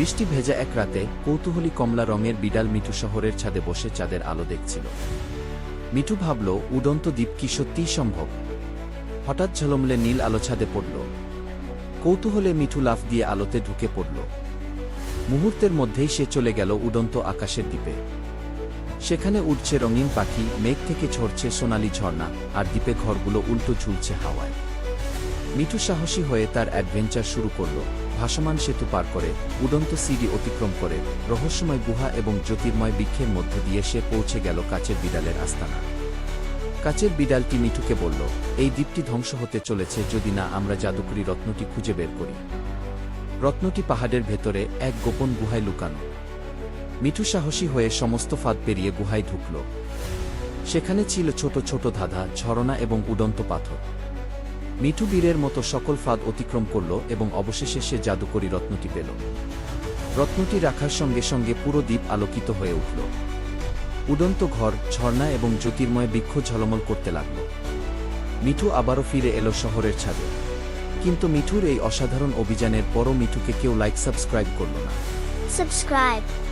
বৃষ্টি ভেজা এক রাতে কৌতূহলী কমলা রঙের বিড়াল মিঠু শহরের ছাদে বসে চাঁদের আলো দেখছিল। মিঠু ভাবল, উড়ন্ত দ্বীপ কি সত্যিই সম্ভব? হঠাৎ ঝলমলে নীল আলো ছাদে পড়ল। কৌতূহলে মিঠু লাফ দিয়ে আলোতে ঢুকে পড়ল। মুহূর্তের মধ্যেই সে চলে গেল উড়ন্ত আকাশের দ্বীপে। সেখানে উড়ছে রঙিন পাখি, মেঘ থেকে ঝরছে সোনালি ঝর্ণা, আর দ্বীপে ঘরগুলো উল্টো ঝুলছে হাওয়ায়। মিঠু সাহসী হয়ে তার অ্যাডভেঞ্চার শুরু করল। ভাসমান সেতু পার করে, উড়ন্ত সিঁড়ি অতিক্রম করে, রহস্যময় গুহা এবং জ্যোতির্ময় বৃক্ষের মধ্য দিয়ে সে পৌঁছে গেল কাচের বিড়ালের আস্তানা। কাচের বিড়ালটি মিঠুকে বলল, এই দ্বীপটি ধ্বংস হতে চলেছে যদি না আমরা জাদুকরী রত্নটি খুঁজে বের করি। রত্নটি পাহাড়ের ভেতরে এক গোপন গুহায় লুকানো। মিঠু সাহসী হয়ে সমস্ত ফাঁদ পেরিয়ে গুহায় ঢুকল। সেখানে ছিল ছোট ছোট ধাঁধা, ঝরনা এবং উড়ন্ত পাথর। মিঠু বীরের মতো সকল ফাঁদ অতিক্রম করল এবং অবশেষে সে জাদুকরী রত্নটি পেল। রত্নটি রাখার সঙ্গে সঙ্গে পুরো দ্বীপ আলোকিত হয়ে উঠল। উড়ন্ত ঘর, ঝর্ণা এবং জ্যোতির্ময় বৃক্ষ ঝলমল করতে লাগল। মিঠু আবারও ফিরে এলো শহরের ছাদে। কিন্তু মিঠুর এই অসাধারণ অভিযানের পরও মিঠুকে কেউ সাবস্ক্রাইব করল না। Subscribe.